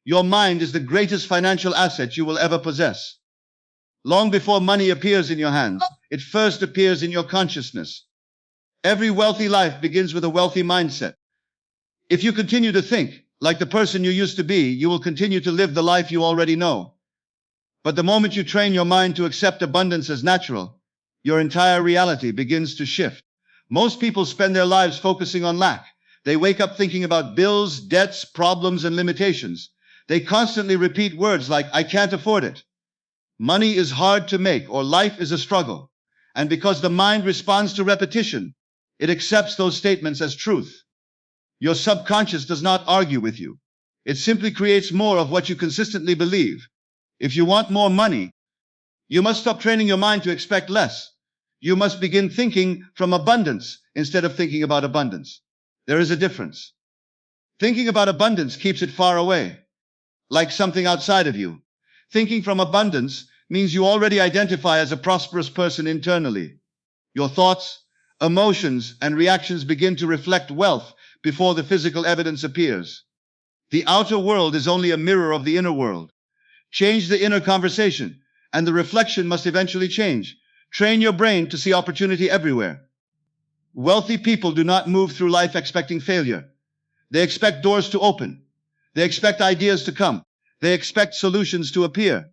Your mind is the greatest financial asset you will ever possess. Long before money appears in your hands, it first appears in your consciousness. Every wealthy life begins with a wealthy mindset. If you continue to think like the person you used to be, you will continue to live the life you already know. But the moment you train your mind to accept abundance as natural, your entire reality begins to shift. Most people spend their lives focusing on lack. They wake up thinking about bills, debts, problems, and limitations. They constantly repeat words like, "I can't afford it." Money is hard to make, or life is a struggle. And because the mind responds to repetition, it accepts those statements as truth. Your subconscious does not argue with you. It simply creates more of what you consistently believe. If you want more money, you must stop training your mind to expect less. You must begin thinking from abundance instead of thinking about abundance. There is a difference. Thinking about abundance keeps it far away, like something outside of you. Thinking from abundance means you already identify as a prosperous person internally. Your thoughts, emotions, and reactions begin to reflect wealth before the physical evidence appears. The outer world is only a mirror of the inner world. Change the inner conversation, and the reflection must eventually change. Train your brain to see opportunity everywhere. Wealthy people do not move through life expecting failure. They expect doors to open. They expect ideas to come. They expect solutions to appear.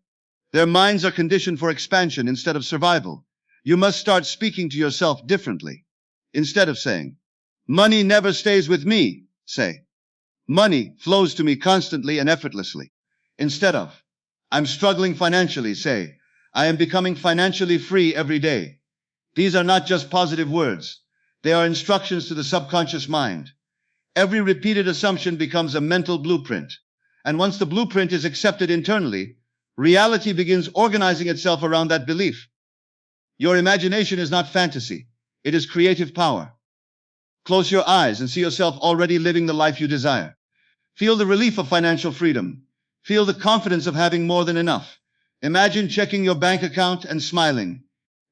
Their minds are conditioned for expansion instead of survival. You must start speaking to yourself differently. Instead of saying, "Money never stays with me," say, "Money flows to me constantly and effortlessly." Instead of, "I'm struggling financially," say, "I am becoming financially free every day." These are not just positive words. They are instructions to the subconscious mind. Every repeated assumption becomes a mental blueprint. And once the blueprint is accepted internally, reality begins organizing itself around that belief. Your imagination is not fantasy. It is creative power. Close your eyes and see yourself already living the life you desire. Feel the relief of financial freedom. Feel the confidence of having more than enough. Imagine checking your bank account and smiling.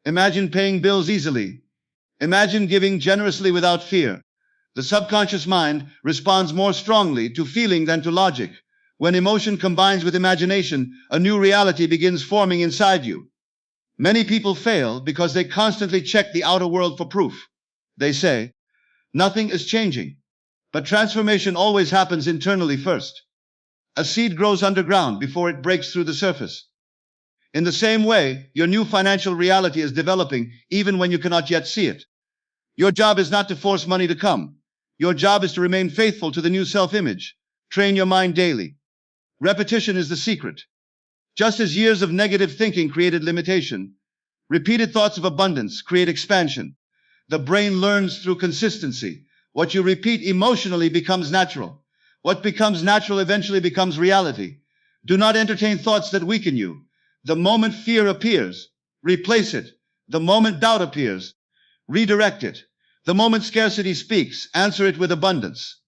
Imagine paying bills easily. Imagine giving generously without fear. The subconscious mind responds more strongly to feeling than to logic. When emotion combines with imagination, a new reality begins forming inside you. Many people fail because they constantly check the outer world for proof. They say, "Nothing is changing." But transformation always happens internally first. A seed grows underground before it breaks through the surface. In the same way, your new financial reality is developing even when you cannot yet see it. Your job is not to force money to come. Your job is to remain faithful to the new self-image. Train your mind daily. Repetition is the secret. Just as years of negative thinking created limitation, repeated thoughts of abundance create expansion. The brain learns through consistency. What you repeat emotionally becomes natural. What becomes natural eventually becomes reality. Do not entertain thoughts that weaken you. The moment fear appears, replace it. The moment doubt appears, redirect it. The moment scarcity speaks, answer it with abundance.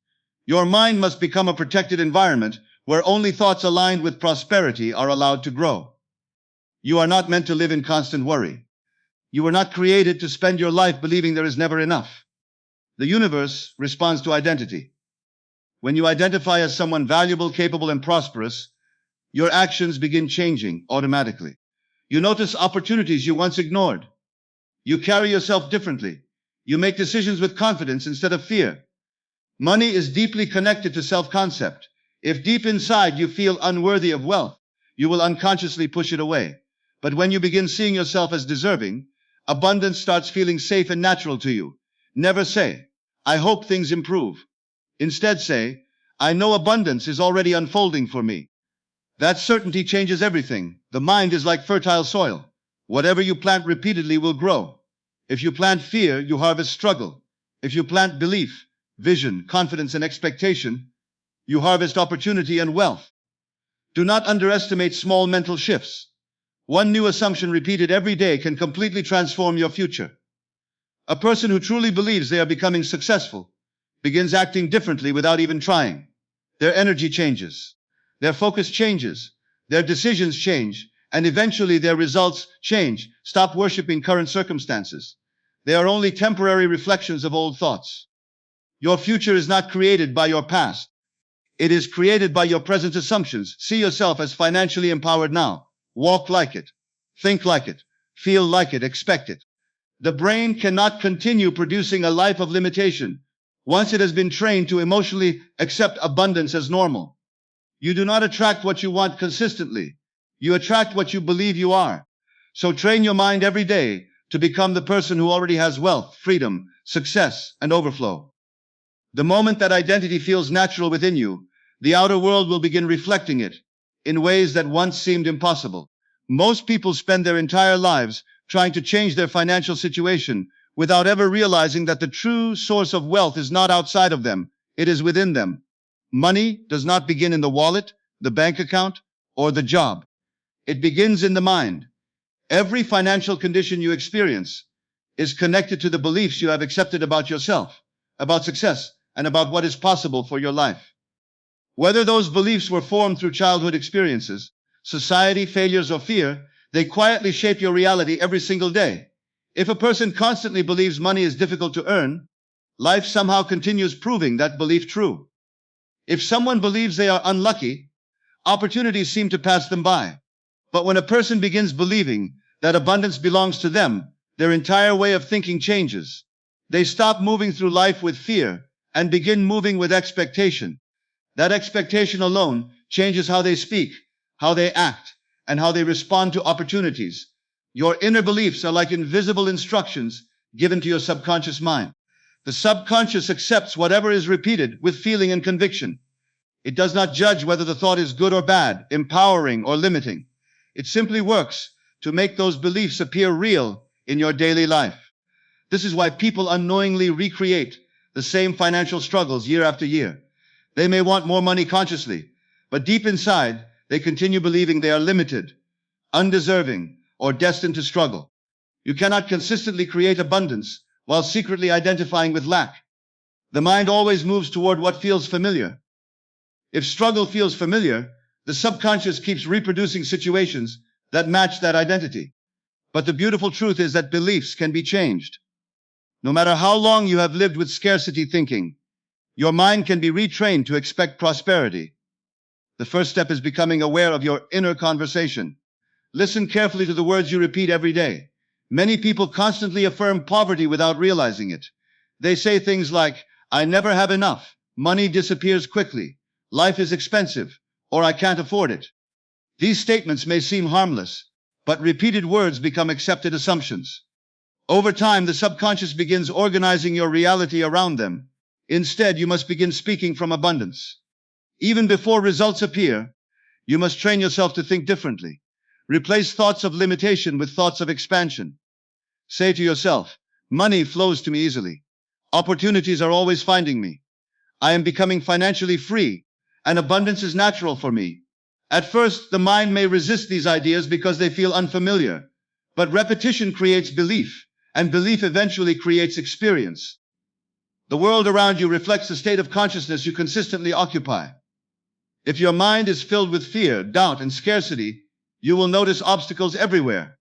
Your mind must become a protected environment where only thoughts aligned with prosperity are allowed to grow. You are not meant to live in constant worry. You were not created to spend your life believing there is never enough. The universe responds to identity. When you identify as someone valuable, capable, and prosperous, your actions begin changing automatically. You notice opportunities you once ignored. You carry yourself differently. You make decisions with confidence instead of fear. Money is deeply connected to self-concept. If deep inside you feel unworthy of wealth, you will unconsciously push it away. But when you begin seeing yourself as deserving, abundance starts feeling safe and natural to you. Never say, "I hope things improve." Instead say, "I know abundance is already unfolding for me." That certainty changes everything. The mind is like fertile soil. Whatever you plant repeatedly will grow. If you plant fear, you harvest struggle. If you plant belief, vision, confidence, and expectation, you harvest opportunity and wealth. Do not underestimate small mental shifts. One new assumption repeated every day can completely transform your future. A person who truly believes they are becoming successful begins acting differently without even trying. Their energy changes. Their focus changes. Their decisions change. And eventually their results change. Stop worshiping current circumstances. They are only temporary reflections of old thoughts. Your future is not created by your past. It is created by your present assumptions. See yourself as financially empowered now. Walk like it. Think like it. Feel like it. Expect it. The brain cannot continue producing a life of limitation once it has been trained to emotionally accept abundance as normal. You do not attract what you want consistently. You attract what you believe you are. So train your mind every day to become the person who already has wealth, freedom, success, and overflow. The moment that identity feels natural within you, the outer world will begin reflecting it in ways that once seemed impossible. Most people spend their entire lives trying to change their financial situation without ever realizing that the true source of wealth is not outside of them, it is within them. Money does not begin in the wallet, the bank account, or the job. It begins in the mind. Every financial condition you experience is connected to the beliefs you have accepted about yourself, about success, and about what is possible for your life. Whether those beliefs were formed through childhood experiences, society, failures, or fear, they quietly shape your reality every single day. If a person constantly believes money is difficult to earn, life somehow continues proving that belief true. If someone believes they are unlucky, opportunities seem to pass them by. But when a person begins believing that abundance belongs to them, their entire way of thinking changes. They stop moving through life with fear and begin moving with expectation. That expectation alone changes how they speak, how they act, and how they respond to opportunities. Your inner beliefs are like invisible instructions given to your subconscious mind. The subconscious accepts whatever is repeated with feeling and conviction. It does not judge whether the thought is good or bad, empowering or limiting. It simply works to make those beliefs appear real in your daily life. This is why people unknowingly recreate the same financial struggles year after year. They may want more money consciously, but deep inside, they continue believing they are limited, undeserving, or destined to struggle. You cannot consistently create abundance while secretly identifying with lack. The mind always moves toward what feels familiar. If struggle feels familiar, the subconscious keeps reproducing situations that match that identity. But the beautiful truth is that beliefs can be changed. No matter how long you have lived with scarcity thinking, your mind can be retrained to expect prosperity. The first step is becoming aware of your inner conversation. Listen carefully to the words you repeat every day. Many people constantly affirm poverty without realizing it. They say things like, "I never have enough," "money disappears quickly," "life is expensive," or "I can't afford it." These statements may seem harmless, but repeated words become accepted assumptions. Over time, the subconscious begins organizing your reality around them. Instead, you must begin speaking from abundance. Even before results appear, you must train yourself to think differently. Replace thoughts of limitation with thoughts of expansion. Say to yourself, "Money flows to me easily. Opportunities are always finding me. I am becoming financially free, and abundance is natural for me." At first, the mind may resist these ideas because they feel unfamiliar, but repetition creates belief, and belief eventually creates experience. The world around you reflects the state of consciousness you consistently occupy. If your mind is filled with fear, doubt, and scarcity, you will notice obstacles everywhere.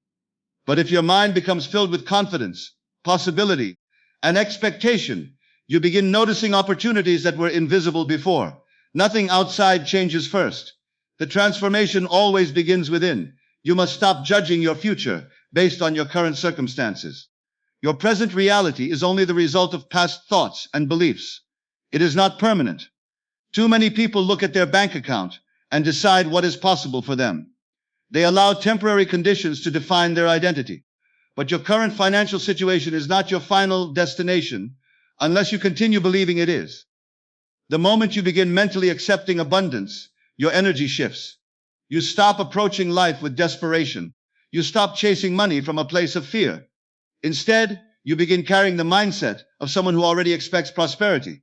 But if your mind becomes filled with confidence, possibility, and expectation, you begin noticing opportunities that were invisible before. Nothing outside changes first. The transformation always begins within. You must stop judging your future based on your current circumstances. Your present reality is only the result of past thoughts and beliefs. It is not permanent. Too many people look at their bank account and decide what is possible for them. They allow temporary conditions to define their identity. But your current financial situation is not your final destination unless you continue believing it is. The moment you begin mentally accepting abundance, your energy shifts. You stop approaching life with desperation. You stop chasing money from a place of fear. Instead, you begin carrying the mindset of someone who already expects prosperity.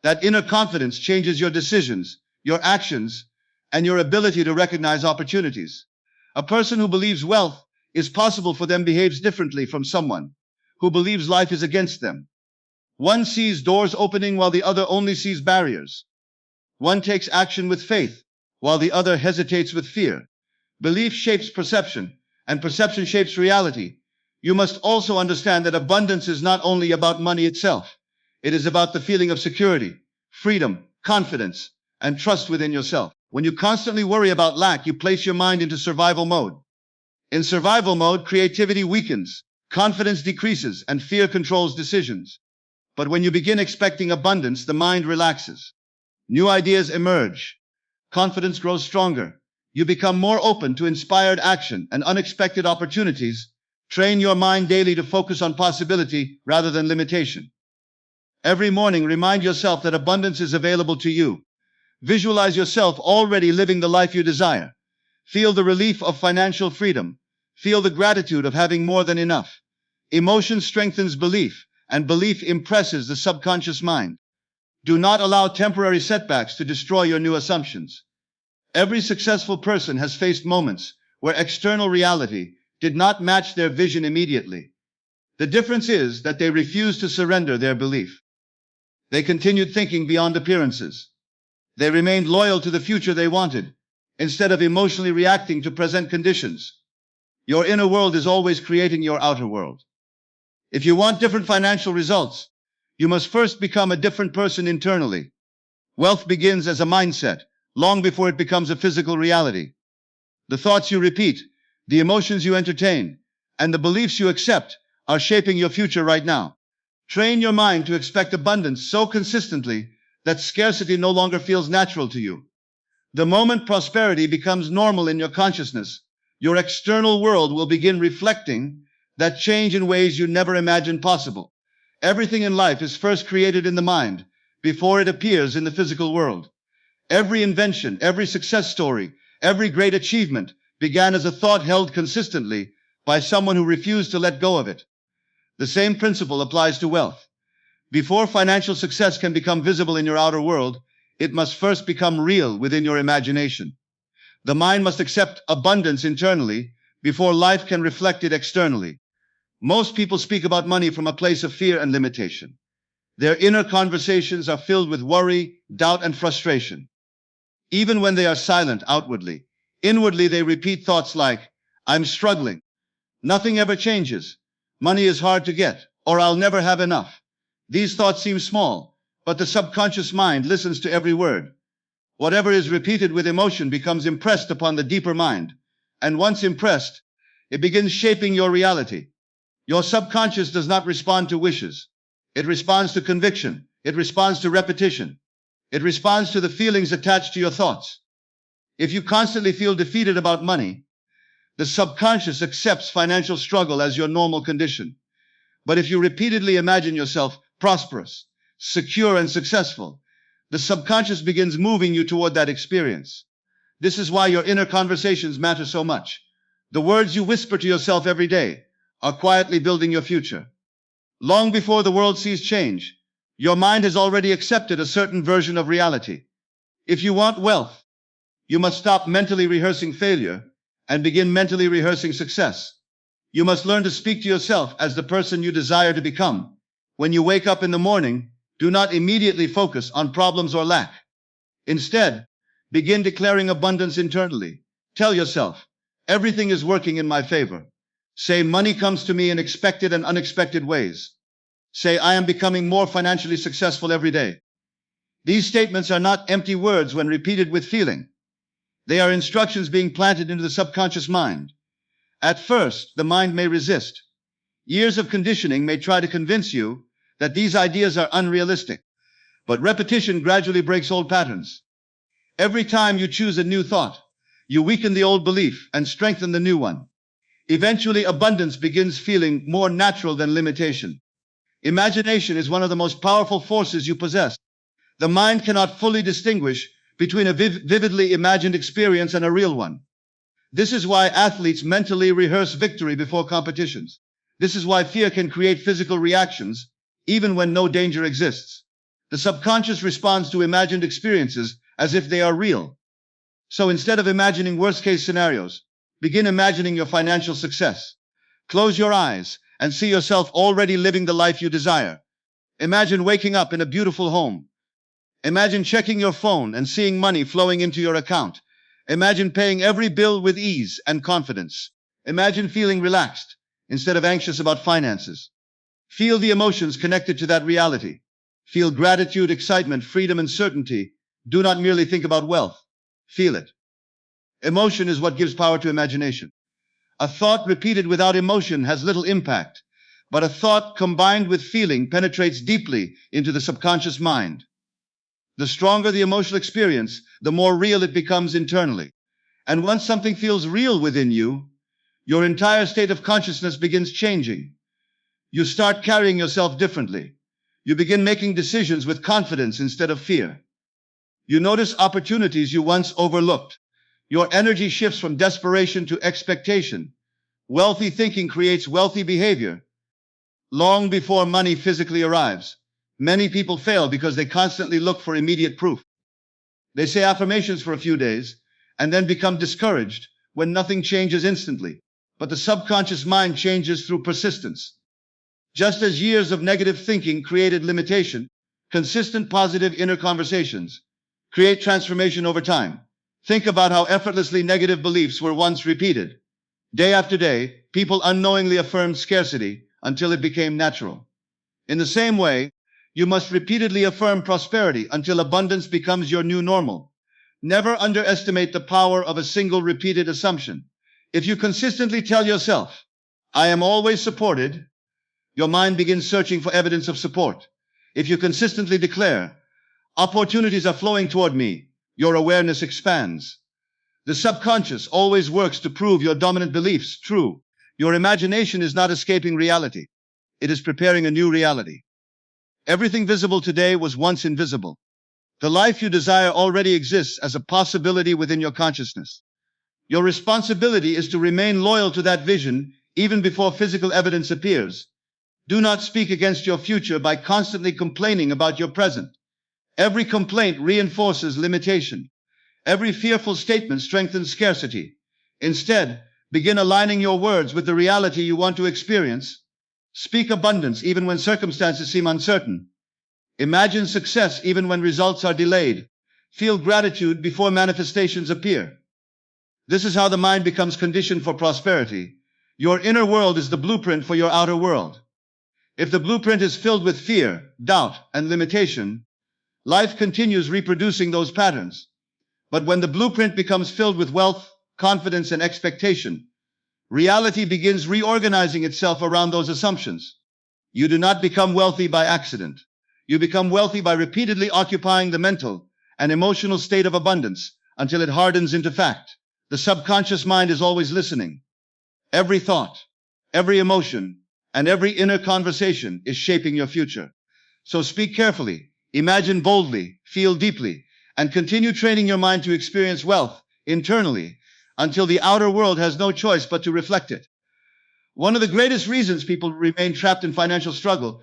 That inner confidence changes your decisions, your actions, and your ability to recognize opportunities. A person who believes wealth is possible for them behaves differently from someone who believes life is against them. One sees doors opening while the other only sees barriers. One takes action with faith while the other hesitates with fear. Belief shapes perception, and perception shapes reality. You must also understand that abundance is not only about money itself. It is about the feeling of security, freedom, confidence, and trust within yourself. When you constantly worry about lack, you place your mind into survival mode. In survival mode, creativity weakens, confidence decreases, and fear controls decisions. But when you begin expecting abundance, the mind relaxes. New ideas emerge. Confidence grows stronger. You become more open to inspired action and unexpected opportunities. Train your mind daily to focus on possibility rather than limitation. Every morning, remind yourself that abundance is available to you. Visualize yourself already living the life you desire. Feel the relief of financial freedom. Feel the gratitude of having more than enough. Emotion strengthens belief, and belief impresses the subconscious mind. Do not allow temporary setbacks to destroy your new assumptions. Every successful person has faced moments where external reality did not match their vision immediately. The difference is that they refused to surrender their belief. They continued thinking beyond appearances. They remained loyal to the future they wanted, instead of emotionally reacting to present conditions. Your inner world is always creating your outer world. If you want different financial results, you must first become a different person internally. Wealth begins as a mindset, long before it becomes a physical reality. The thoughts you repeat, the emotions you entertain, and the beliefs you accept are shaping your future right now. Train your mind to expect abundance so consistently that scarcity no longer feels natural to you. The moment prosperity becomes normal in your consciousness, your external world will begin reflecting that change in ways you never imagined possible. Everything in life is first created in the mind before it appears in the physical world. Every invention, every success story, every great achievement began as a thought held consistently by someone who refused to let go of it. The same principle applies to wealth. Before financial success can become visible in your outer world, it must first become real within your imagination. The mind must accept abundance internally before life can reflect it externally. Most people speak about money from a place of fear and limitation. Their inner conversations are filled with worry, doubt, and frustration. Even when they are silent outwardly, inwardly they repeat thoughts like, "I'm struggling. Nothing ever changes. Money is hard to get, or I'll never have enough." These thoughts seem small, but the subconscious mind listens to every word. Whatever is repeated with emotion becomes impressed upon the deeper mind, and once impressed, it begins shaping your reality. Your subconscious does not respond to wishes. It responds to conviction. It responds to repetition. It responds to the feelings attached to your thoughts. If you constantly feel defeated about money, the subconscious accepts financial struggle as your normal condition. But if you repeatedly imagine yourself prosperous, secure, and successful, the subconscious begins moving you toward that experience. This is why your inner conversations matter so much. The words you whisper to yourself every day are quietly building your future. Long before the world sees change, your mind has already accepted a certain version of reality. If you want wealth, you must stop mentally rehearsing failure and begin mentally rehearsing success. You must learn to speak to yourself as the person you desire to become. When you wake up in the morning, do not immediately focus on problems or lack. Instead, begin declaring abundance internally. Tell yourself, "Everything is working in my favor." Say, "Money comes to me in expected and unexpected ways." Say, "I am becoming more financially successful every day." These statements are not empty words when repeated with feeling. They are instructions being planted into the subconscious mind. At first, the mind may resist. Years of conditioning may try to convince you that these ideas are unrealistic, but repetition gradually breaks old patterns. Every time you choose a new thought, you weaken the old belief and strengthen the new one. Eventually, abundance begins feeling more natural than limitation. Imagination is one of the most powerful forces you possess. The mind cannot fully distinguish between a vividly imagined experience and a real one. This is why athletes mentally rehearse victory before competitions. This is why fear can create physical reactions, even when no danger exists. The subconscious responds to imagined experiences as if they are real. So instead of imagining worst-case scenarios, begin imagining your financial success. Close your eyes and see yourself already living the life you desire. Imagine waking up in a beautiful home. Imagine checking your phone and seeing money flowing into your account. Imagine paying every bill with ease and confidence. Imagine feeling relaxed instead of anxious about finances. Feel the emotions connected to that reality. Feel gratitude, excitement, freedom, and certainty Do not merely think about wealth. Feel it. Emotion is what gives power to imagination. A thought repeated without emotion has little impact, but a thought combined with feeling penetrates deeply into the subconscious mind. The stronger the emotional experience, the more real it becomes internally. And once something feels real within you, your entire state of consciousness begins changing. You start carrying yourself differently. You begin making decisions with confidence instead of fear. You notice opportunities you once overlooked. Your energy shifts from desperation to expectation. Wealthy thinking creates wealthy behavior. Long before money physically arrives, many people fail because they constantly look for immediate proof. They say affirmations for a few days and then become discouraged when nothing changes instantly. But the subconscious mind changes through persistence. Just as years of negative thinking created limitation, consistent positive inner conversations create transformation over time. Think about how effortlessly negative beliefs were once repeated. Day after day, people unknowingly affirmed scarcity until it became natural. In the same way, you must repeatedly affirm prosperity until abundance becomes your new normal. Never underestimate the power of a single repeated assumption. If you consistently tell yourself, "I am always supported," your mind begins searching for evidence of support. If you consistently declare, "Opportunities are flowing toward me," your awareness expands. The subconscious always works to prove your dominant beliefs true. Your imagination is not escaping reality. It is preparing a new reality. Everything visible today was once invisible. The life you desire already exists as a possibility within your consciousness. Your responsibility is to remain loyal to that vision even before physical evidence appears. Do not speak against your future by constantly complaining about your present. Every complaint reinforces limitation. Every fearful statement strengthens scarcity. Instead, begin aligning your words with the reality you want to experience. Speak abundance even when circumstances seem uncertain. Imagine success even when results are delayed. Feel gratitude before manifestations appear. This is how the mind becomes conditioned for prosperity. Your inner world is the blueprint for your outer world. If the blueprint is filled with fear, doubt, and limitation, life continues reproducing those patterns. But when the blueprint becomes filled with wealth, confidence, and expectation, reality begins reorganizing itself around those assumptions. You do not become wealthy by accident. You become wealthy by repeatedly occupying the mental and emotional state of abundance until it hardens into fact. The subconscious mind is always listening. Every thought, every emotion, and every inner conversation is shaping your future. So speak carefully, imagine boldly, feel deeply, and continue training your mind to experience wealth internally until the outer world has no choice but to reflect it. One of the greatest reasons people remain trapped in financial struggle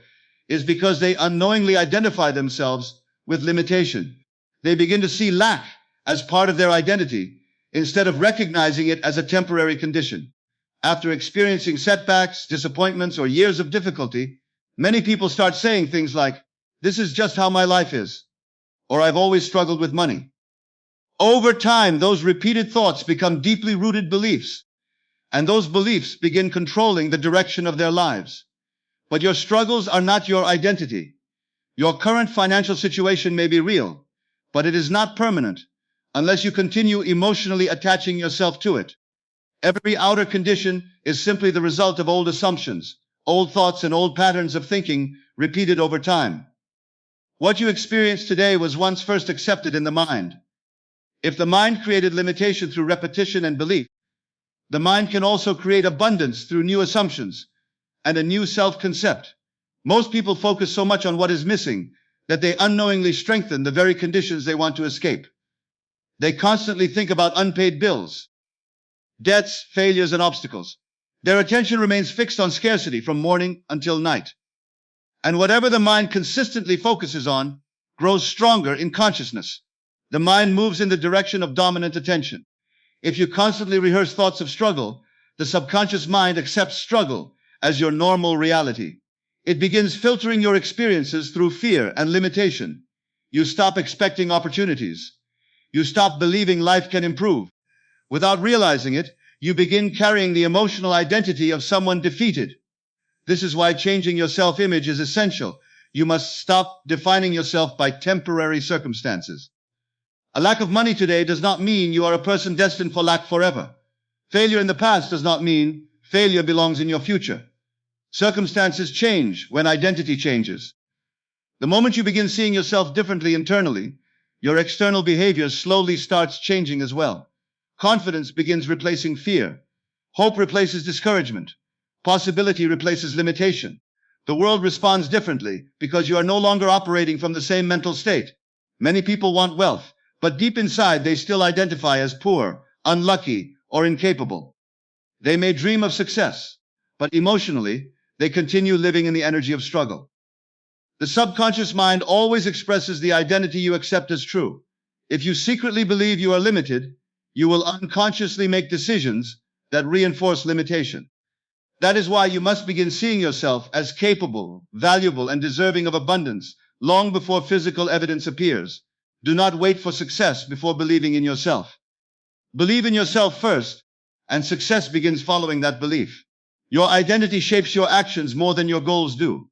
is because they unknowingly identify themselves with limitation. They begin to see lack as part of their identity instead of recognizing it as a temporary condition. After experiencing setbacks, disappointments, or years of difficulty, many people start saying things like, "This is just how my life is," or "I've always struggled with money." Over time, those repeated thoughts become deeply rooted beliefs, and those beliefs begin controlling the direction of their lives. But your struggles are not your identity. Your current financial situation may be real, but it is not permanent unless you continue emotionally attaching yourself to it. Every outer condition is simply the result of old assumptions, old thoughts, and old patterns of thinking repeated over time. What you experience today was once first accepted in the mind. If the mind created limitation through repetition and belief, the mind can also create abundance through new assumptions and a new self-concept. Most people focus so much on what is missing that they unknowingly strengthen the very conditions they want to escape. They constantly think about unpaid bills, debts, failures, and obstacles. Their attention remains fixed on scarcity from morning until night. And whatever the mind consistently focuses on grows stronger in consciousness. The mind moves in the direction of dominant attention. If you constantly rehearse thoughts of struggle, the subconscious mind accepts struggle as your normal reality. It begins filtering your experiences through fear and limitation. You stop expecting opportunities. You stop believing life can improve. Without realizing it, you begin carrying the emotional identity of someone defeated. This is why changing your self-image is essential. You must stop defining yourself by temporary circumstances. A lack of money today does not mean you are a person destined for lack forever. Failure in the past does not mean failure belongs in your future. Circumstances change when identity changes. The moment you begin seeing yourself differently internally, your external behavior slowly starts changing as well. Confidence begins replacing fear. Hope replaces discouragement. Possibility replaces limitation. The world responds differently because you are no longer operating from the same mental state. Many people want wealth, but deep inside they still identify as poor, unlucky, or incapable. They may dream of success, but emotionally, they continue living in the energy of struggle. The subconscious mind always expresses the identity you accept as true. If you secretly believe you are limited, you will unconsciously make decisions that reinforce limitation. That is why you must begin seeing yourself as capable, valuable, and deserving of abundance long before physical evidence appears. Do not wait for success before believing in yourself. Believe in yourself first, and success begins following that belief. Your identity shapes your actions more than your goals do.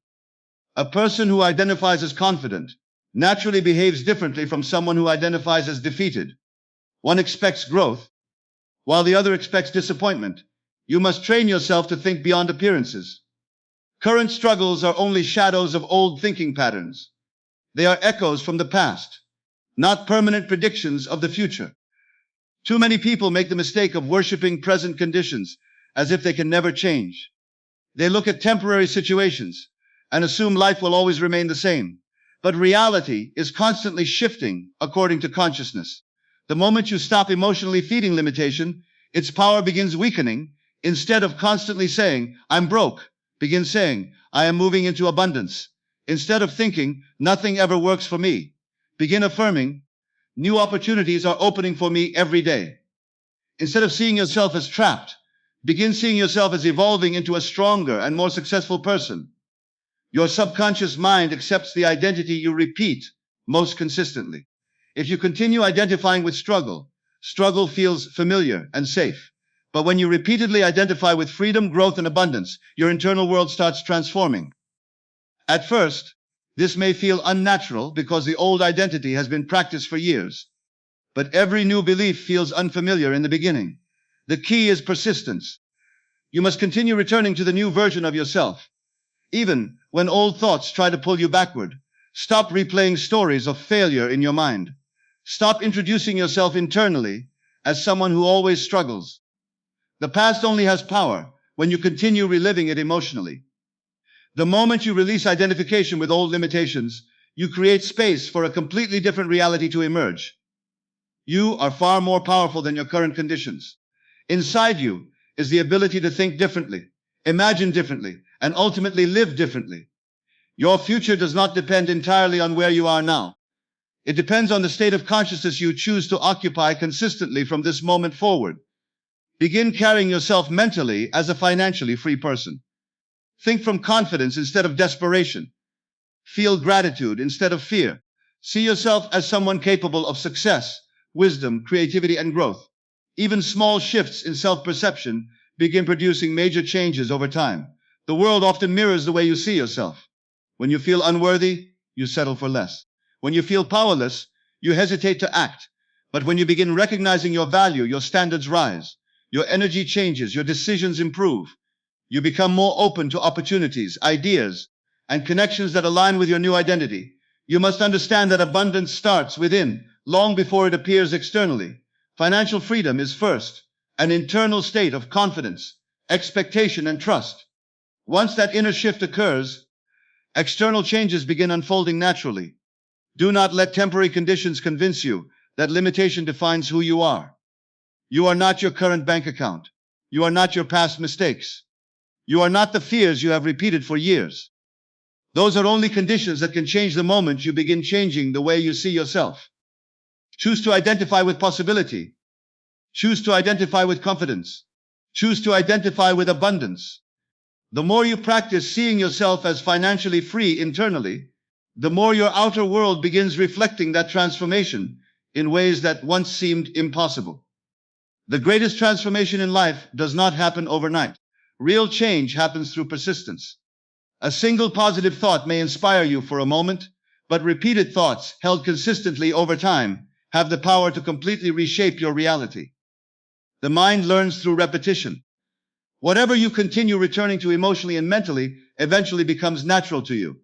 A person who identifies as confident naturally behaves differently from someone who identifies as defeated. One expects growth, while the other expects disappointment. You must train yourself to think beyond appearances. Current struggles are only shadows of old thinking patterns. They are echoes from the past, not permanent predictions of the future. Too many people make the mistake of worshiping present conditions as if they can never change. They look at temporary situations and assume life will always remain the same. But reality is constantly shifting according to consciousness. The moment you stop emotionally feeding limitation, its power begins weakening. Instead of constantly saying, I'm broke, begin saying, I am moving into abundance. Instead of thinking, nothing ever works for me, begin affirming, new opportunities are opening for me every day. Instead of seeing yourself as trapped, begin seeing yourself as evolving into a stronger and more successful person. Your subconscious mind accepts the identity you repeat most consistently. If you continue identifying with struggle, struggle feels familiar and safe. But when you repeatedly identify with freedom, growth, and abundance, your internal world starts transforming. At first, this may feel unnatural because the old identity has been practiced for years. But every new belief feels unfamiliar in the beginning. The key is persistence. You must continue returning to the new version of yourself. Even when old thoughts try to pull you backward, stop replaying stories of failure in your mind. Stop introducing yourself internally as someone who always struggles. The past only has power when you continue reliving it emotionally. The moment you release identification with old limitations, you create space for a completely different reality to emerge. You are far more powerful than your current conditions. Inside you is the ability to think differently, imagine differently, and ultimately live differently. Your future does not depend entirely on where you are now. It depends on the state of consciousness you choose to occupy consistently from this moment forward. Begin carrying yourself mentally as a financially free person. Think from confidence instead of desperation. Feel gratitude instead of fear. See yourself as someone capable of success, wisdom, creativity, and growth. Even small shifts in self-perception begin producing major changes over time. The world often mirrors the way you see yourself. When you feel unworthy, you settle for less. When you feel powerless, you hesitate to act. But when you begin recognizing your value, your standards rise. Your energy changes, your decisions improve. You become more open to opportunities, ideas, and connections that align with your new identity. You must understand that abundance starts within, long before it appears externally. Financial freedom is first, an internal state of confidence, expectation, and trust. Once that inner shift occurs, external changes begin unfolding naturally. Do not let temporary conditions convince you that limitation defines who you are. You are not your current bank account. You are not your past mistakes. You are not the fears you have repeated for years. Those are only conditions that can change the moment you begin changing the way you see yourself. Choose to identify with possibility. Choose to identify with confidence. Choose to identify with abundance. The more you practice seeing yourself as financially free internally, the more your outer world begins reflecting that transformation in ways that once seemed impossible. The greatest transformation in life does not happen overnight. Real change happens through persistence. A single positive thought may inspire you for a moment, but repeated thoughts held consistently over time have the power to completely reshape your reality. The mind learns through repetition. Whatever you continue returning to emotionally and mentally eventually becomes natural to you.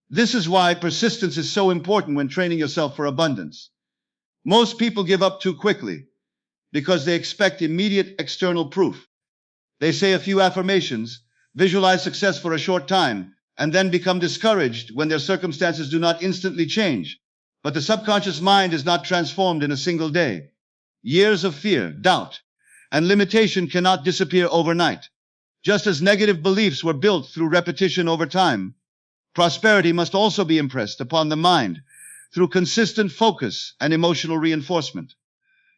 This is why persistence is so important when training yourself for abundance. Most people give up too quickly because they expect immediate external proof. They say a few affirmations, visualize success for a short time, and then become discouraged when their circumstances do not instantly change. But the subconscious mind is not transformed in a single day. Years of fear, doubt, and limitation cannot disappear overnight. Just as negative beliefs were built through repetition over time, prosperity must also be impressed upon the mind through consistent focus and emotional reinforcement.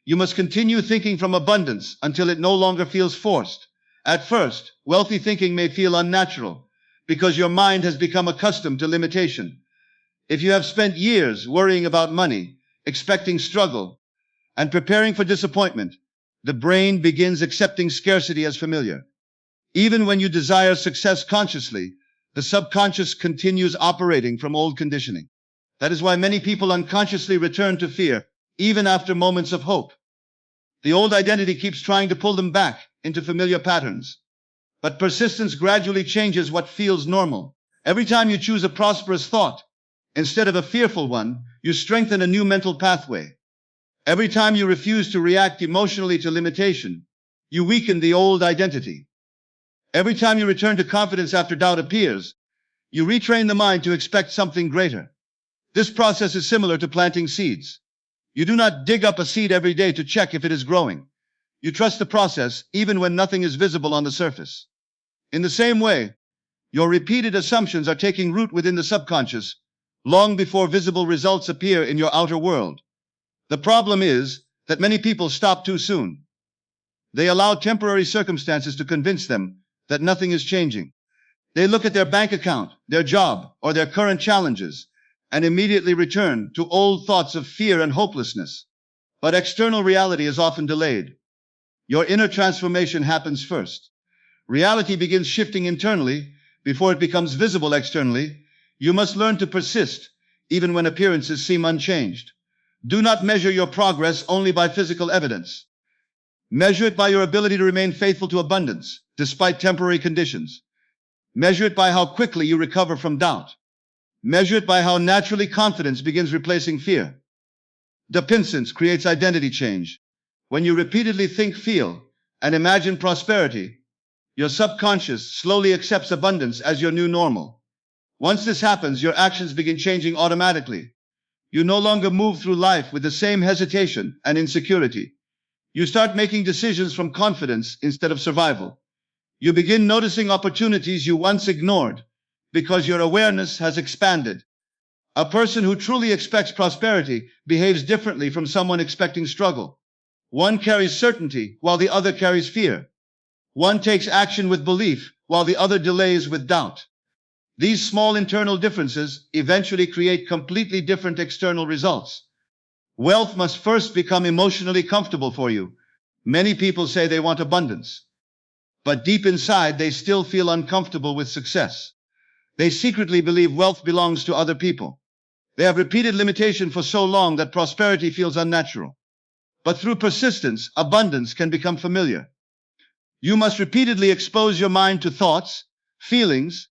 You must continue thinking from abundance until it no longer feels forced. At first, wealthy thinking may feel unnatural because your mind has become accustomed to limitation. If you have spent years worrying about money, expecting struggle, and preparing for disappointment, the brain begins accepting scarcity as familiar. Even when you desire success consciously, the subconscious continues operating from old conditioning. That is why many people unconsciously return to fear, even after moments of hope. The old identity keeps trying to pull them back into familiar patterns. But persistence gradually changes what feels normal. Every time you choose a prosperous thought, instead of a fearful one, you strengthen a new mental pathway. Every time you refuse to react emotionally to limitation, you weaken the old identity. Every time you return to confidence after doubt appears, you retrain the mind to expect something greater. This process is similar to planting seeds. You do not dig up a seed every day to check if it is growing. You trust the process even when nothing is visible on the surface. In the same way, your repeated assumptions are taking root within the subconscious long before visible results appear in your outer world. The problem is that many people stop too soon. They allow temporary circumstances to convince them that nothing is changing. They look at their bank account, their job, or their current challenges, and immediately return to old thoughts of fear and hopelessness. But external reality is often delayed. Your inner transformation happens first. Reality begins shifting internally before it becomes visible externally. You must learn to persist, even when appearances seem unchanged. Do not measure your progress only by physical evidence. Measure it by your ability to remain faithful to abundance, despite temporary conditions. Measure it by how quickly you recover from doubt. Measure it by how naturally confidence begins replacing fear. Dependence creates identity change. When you repeatedly think, feel, and imagine prosperity, your subconscious slowly accepts abundance as your new normal. Once this happens, your actions begin changing automatically. You no longer move through life with the same hesitation and insecurity. You start making decisions from confidence instead of survival. You begin noticing opportunities you once ignored because your awareness has expanded. A person who truly expects prosperity behaves differently from someone expecting struggle. One carries certainty while the other carries fear. One takes action with belief while the other delays with doubt. These small internal differences eventually create completely different external results. Wealth must first become emotionally comfortable for you. Many people say they want abundance, but deep inside they still feel uncomfortable with success. They secretly believe wealth belongs to other people. They have repeated limitation for so long that prosperity feels unnatural. But through persistence, abundance can become familiar. You must repeatedly expose your mind to thoughts, feelings,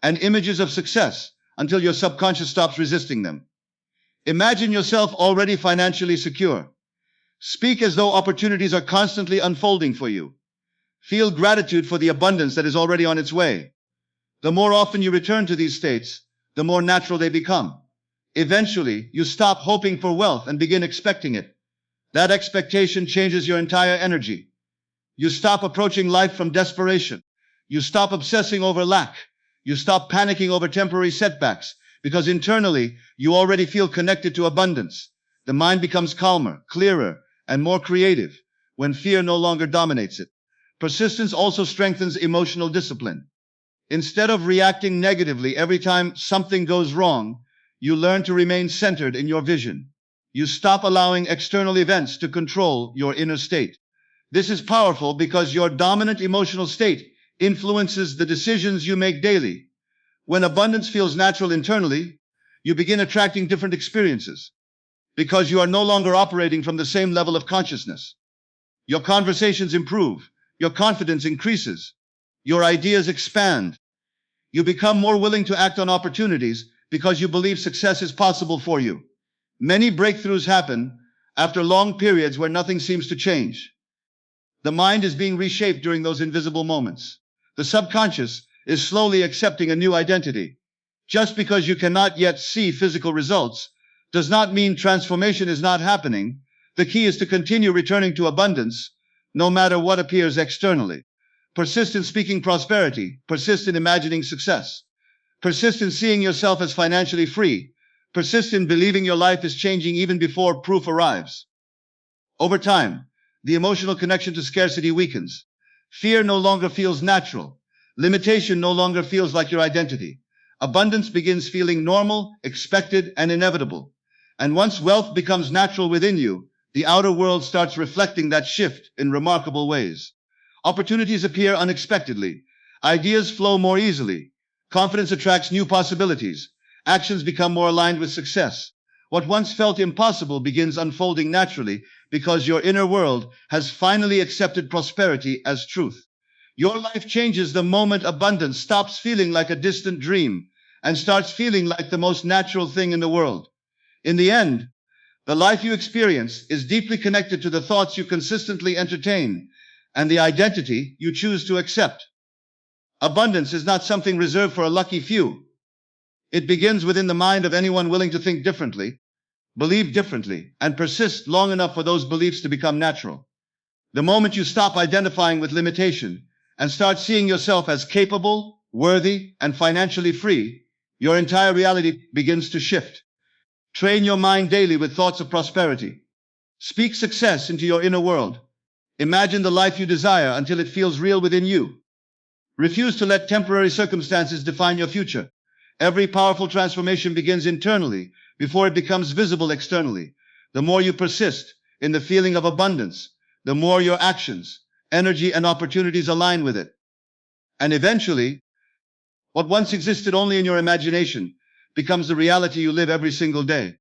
and images of success until your subconscious stops resisting them. Imagine yourself already financially secure. Speak as though opportunities are constantly unfolding for you. Feel gratitude for the abundance that is already on its way. The more often you return to these states, the more natural they become. Eventually, you stop hoping for wealth and begin expecting it. That expectation changes your entire energy. You stop approaching life from desperation. You stop obsessing over lack. You stop panicking over temporary setbacks because internally you already feel connected to abundance. The mind becomes calmer, clearer, and more creative when fear no longer dominates it. Persistence also strengthens emotional discipline. Instead of reacting negatively every time something goes wrong, you learn to remain centered in your vision. You stop allowing external events to control your inner state. This is powerful because your dominant emotional state influences the decisions you make daily. When abundance feels natural internally, you begin attracting different experiences. because you are no longer operating from the same level of consciousness. Your conversations improve, your confidence increases, your ideas expand. You become more willing to act on opportunities because you believe success is possible for you. Many breakthroughs happen after long periods where nothing seems to change. The mind is being reshaped during those invisible moments. The subconscious is slowly accepting a new identity. Just because you cannot yet see physical results does not mean transformation is not happening. The key is to continue returning to abundance, no matter what appears externally. Persist in speaking prosperity. Persist in imagining success. Persist in seeing yourself as financially free. Persist in believing your life is changing even before proof arrives. Over time, the emotional connection to scarcity weakens. Fear no longer feels natural. Limitation no longer feels like your identity. Abundance begins feeling normal, expected, and inevitable. And once wealth becomes natural within you, the outer world starts reflecting that shift in remarkable ways. Opportunities appear unexpectedly. Ideas flow more easily. Confidence attracts new possibilities. Actions become more aligned with success. What once felt impossible begins unfolding naturally because your inner world has finally accepted prosperity as truth. Your life changes the moment abundance stops feeling like a distant dream and starts feeling like the most natural thing in the world. In the end, the life you experience is deeply connected to the thoughts you consistently entertain and the identity you choose to accept. Abundance is not something reserved for a lucky few. It begins within the mind of anyone willing to think differently, believe differently, and persist long enough for those beliefs to become natural. The moment you stop identifying with limitation and start seeing yourself as capable, worthy, and financially free, your entire reality begins to shift. Train your mind daily with thoughts of prosperity. Speak success into your inner world. Imagine the life you desire until it feels real within you. Refuse to let temporary circumstances define your future. Every powerful transformation begins internally before it becomes visible externally. The more you persist in the feeling of abundance, the more your actions, energy, and opportunities align with it. And eventually, what once existed only in your imagination becomes the reality you live every single day.